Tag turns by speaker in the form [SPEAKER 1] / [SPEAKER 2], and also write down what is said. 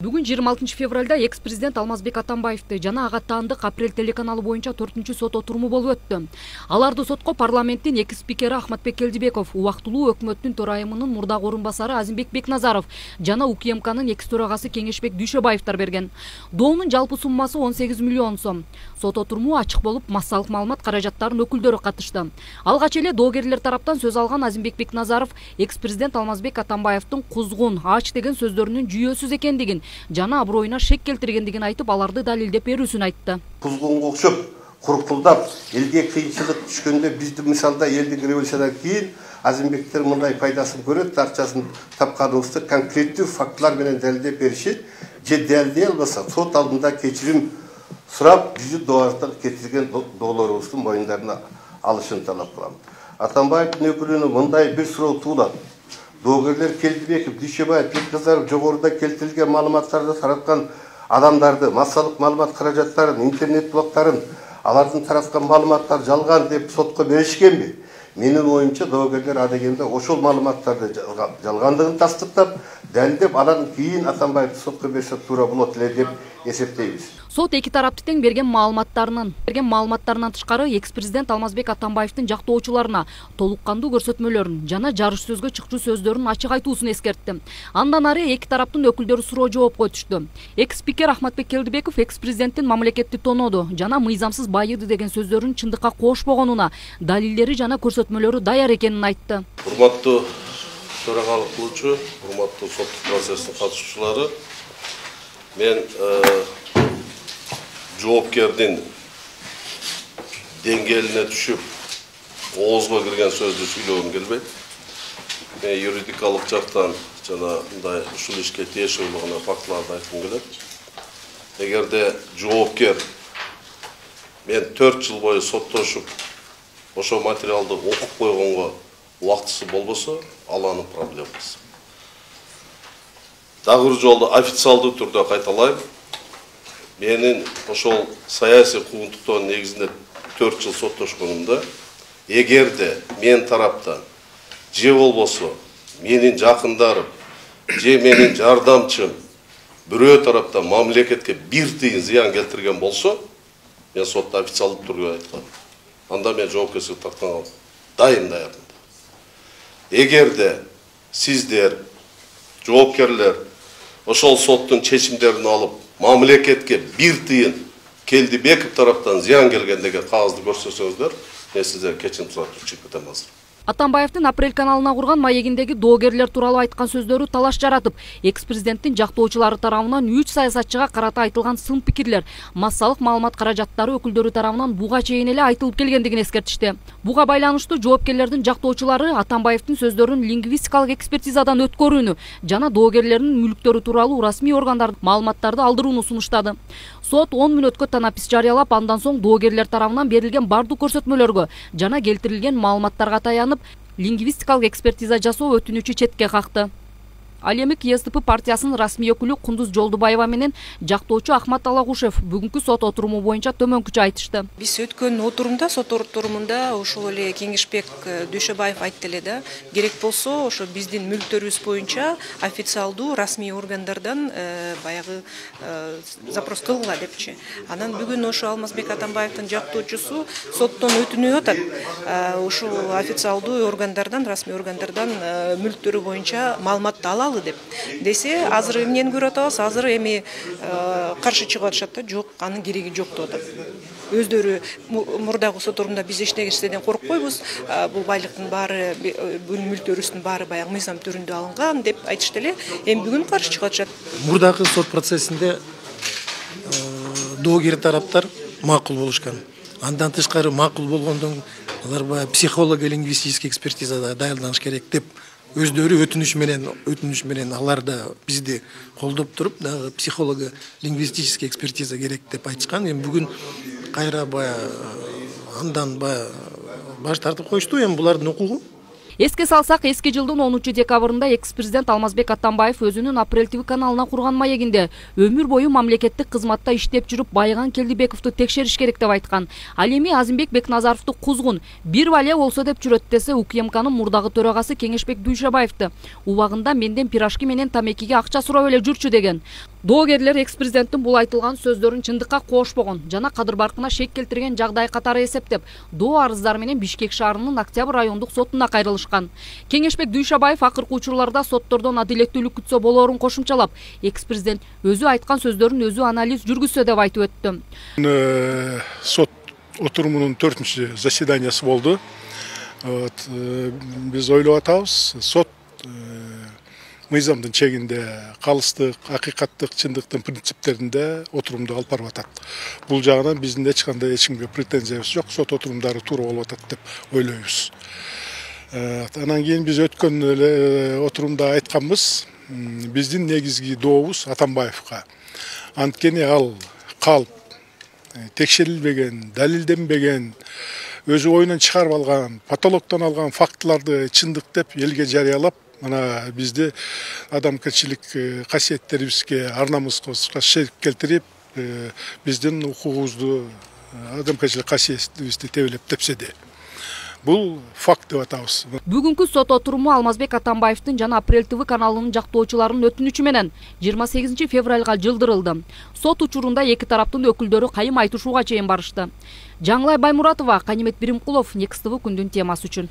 [SPEAKER 1] Бүгүн 26 февралда экс-президент Алмазбек Атамбаевди жана ага таандык Апрель телеканалы боюнча 4-чү сот отуруму болуп өттү. Аларды сотко парламенттин эки спикери Ахматбек Келдибеков, убактылуу өкмөттүн төрайымынын мурдагы орун басары Азимбек Бекназаров жана УКМКнын экс төрагасы Кеңешбек Дүйшөбаевдер берген. Доонун жалпы суммасы 18 миллион сом. Сот отуруму ачык болуп, массалык маалымат каражаттарынын өкүлдөрү катышты. Алгач эле доогерлер тараптан сөз алган Азимбек Бекназаров экс-президент Алмазбек Атамбаевдин кузгун, ач деген сөздөрүнүн жүйөсүз экендигин жана аброюна шек келтиргендигин айтып, аларды далилдеп берүүсүн айтты.
[SPEAKER 2] Кузгунга окшоп, куркулдап, элге кыйынчылык түшкөндө бизди мисалда элдик революциядан кийин Азимбектер мындай пайдасын көрөт, акчасын тапканыбызды конкреттүү фактылар менен далилдеп беришет, же далилдей албаса сот алдында кечирим сурап, $100 кетирген доолорубуздун моюндарына алышын талап кылам. Атамбаевдин өкүлүнө мындай бир суроо туулат. Доогерлер Келдибеков, Дүйшөбаев, Бекназаров жогоруда келтирилген маалыматтарды тараткан адамдарды, массалык маалымат каражаттарын, интернет блоктарын, алардын тараткан маалыматтар жалган деп сотко беришкенби? Менин оюмча доогерлер адегенде ошол маалыматтарды жалгандыгын тастыктап, далилдеп, анан кийин Атамбаевди сотко берсе туура болот эле деп эсептейбиз.
[SPEAKER 1] Сот эки тарапты тең берген маалыматтарынан тышкары экс-президент Алмазбек Атамбаевдин жактоочуларына толук кандуу көрсөтмөлөрүн жана жарыш сөзгө чыкчу сөздөрүн ачык айтуусун эскертти. Андан ары эки тараптын өкүлдөрү суроо жоопко өтүштү. Экс-спикер Ахматбек Келдибеков экс-президенттин мамлекетти тоноду жана мыйзамсыз байыды деген сөздөрүн чындыкка кошпогонуна, далилдери жана көрсөтмөлөрү даяр экенин айтты.
[SPEAKER 3] Урматтуу төрагалык кылуучу, урматтуу соттук процесстин катышуучулары, мен жоопкердин деңгээлине түшүп, оозго кирген сөздү сүйлөгүм келбейт. Мен юридикалык жактан жана мындай ушул ишке тиешелүү фактыларды айткым келет. Эгерде жоопкер мен 4 жыл бою соттошуп, ошо материалды окуп койгонго убактысы болбосо, ал анын проблемасы. Дагы бир жолу официалдуу түрдө кайталайм. Менин ошол саясий куугунтуктоонун негизинде 4 жыл соттошконумда, эгерде мен тараптан же болбосо менин жакындарым, же менин жардамчым бирөө тараптан мамлекетке бир тыйын зыян келтирген болсо, мен сотто официалдуу түрдө айткам. Анда мен жоопкерчилик тартканга даярмын. Эгерде сиздер, жоопкерлер, ошол соттун чечимдерин алып, мамлекетке бир тыйын Келдибеков тараптан зыян келгендеги кагазды көрсөтсөңүздөр, мен сиздерге кечирим сурап чыгып кетем азыр.
[SPEAKER 1] Атамбаевдин Апрель каналына курган маегиндеги доогерлер тууралуу айткан сөздөрү талаш жаратып, экс-президенттин жактоочулары тарабынан 3 саясатчыга карата айтылган сын пикирлер массалык маалымат каражаттары өкүлдөрү тарабынан буга чейин эле айтылып келгендигин эскертишти. Буга байланыштуу жоопкерлердин жактоочулары Атамбаевдин сөздөрүн лингвистикалык экспертизадан өткөрүүнү жана доогерлердин мүлктөрү тууралуу расмий органдар маалыматтарды алдырууну сунуштады. Сот 10 мүнөткө танапис жарыялап, андан соң доогерлер тарабынан берилген бардык көрсөтмөлөргө жана келтирилген маалыматтарга таянып, лингвистикалык экспертиза жасоо өтүнүчү четке какты. Ал эми КСДП партиясынын расмий өкүлү Кундуз Жолдубаева менен жактоочу Ахмат Алагушев бүгүнкү сот отуруму боюнча төмөнкүчө айтышты.
[SPEAKER 4] Биз өткөн отурумда, сот отурумунда ошол эле Кеңешбек Дүйшөбаев айтты эле да, керек болсо ошо биздин мүлктөрүбүз боюнча официалдуу расмий органдардан баягы запрос кылгыла депчи. Анан бүгүн ошо Алмазбек Атамбаевдин жактоочусу соттон өтүнүп атат. Ошол официалдуу органдардан, расмий органдардан мүлктөрү боюнча маалыматты алалы деп десе, азыр эмнени көрүп атабыз, азыр эми каршы чыгып атышат да, жок, анын кереги жок деп атат. Өздөрү мурдагы сот орунда биз эч нерседен коркпойбуз, бул байлыктын баары, бул мүлктөрүбүздүн баары баягы мыйзам түрүндө алынган деп айтышты эле. Эми бүгүн каршы чыгып атышат.
[SPEAKER 5] Мурдагы сот процессинде доогер тараптар макул болушкан. Андан тышкары макул болгондон алар баягы психолого-лингвистический экспертизада даярданыш керек деп өздөрү өтүнүш менен алар да бизди колдоп туруп, дагы психолого-лингвистический экспертиза керек деп айтышкан. Эми бүгүн кайра андан баш тартып коюшту, эми булардын укугу.
[SPEAKER 1] Эске салсак, эски жылдын 10 декабрында экс-президент Алмазбек Атамбаев өзүнүн Апрель ТВ каналына курган маегинде өмүр бою мамлекеттик кызматта иштеп жүрүп байыган Келдибековду текшериш керек деп айткан. Ал эми Азимбек Бекназаровду кузгун, бир бале болсо деп жүрөт десе, УКМКнын мурдагы төрагасы Кеңешбек Дүйшөбаевди убагында менден пирожки менен тамекиге акча сурап эле жүрчү деген. Доогерлер экс-президенттин бул айтылган сөздөрүн чындыкка кошпогон жана кадыр баркына шек келтирген жагдай катары эсептеп, доо арыздары менен Бишкек шаарынын Октябрь райондук сотуна кайрылышкан. Кеңешбек Дүйшөбаев акыркы учурларда соттордон адилеттүүлүк күтсө болоорун кошумчалап, экс-президент өзү айткан сөздөрүн өзү анализ жүргүзсө деп айтып өттү.
[SPEAKER 6] Сот отурумунун 4-чү заседаниясы болду. Биз ойлоп атабыз, сот мыйзамдын чегинде калыстык, акыйкаттык, чындыктын принциптеринде отурумду алып барып атат. Бул жагынан биздин эч кандай эчкимге претензиябыз жок. Сот отурумдары туура болуп атат деп ойлойбуз. Анан кийин биз өткөн эле отурумда айтканбыз, биздин негизги дообуз Атамбаевка. Анткени ал калп, текшерилбеген, далилденбеген, өзү оюнан чыгарып алган, патологдон алган фактыларды чындык деп элге жарыялап, мына бизди адамгерчилик касиеттерибизге, арнамызга шек келтирип, биздин укугубузду, адамгерчилик касиетибизди тебелеп тепседи. Бул факт деп атабыз.
[SPEAKER 1] Бүгүнкү сот отуруму Алмазбек Атамбаевдин жана Апрель ТВ каналынын жактоочуларынын өтүнүчү менен 28 февралга жылдырылды. Сот учурунда эки тараптын өкүлдөрү кайым айтышууга чейин барышты. Жаңылай Баймуратова, Канимет Биримкулов, Next TV күндүн темасы үчүн.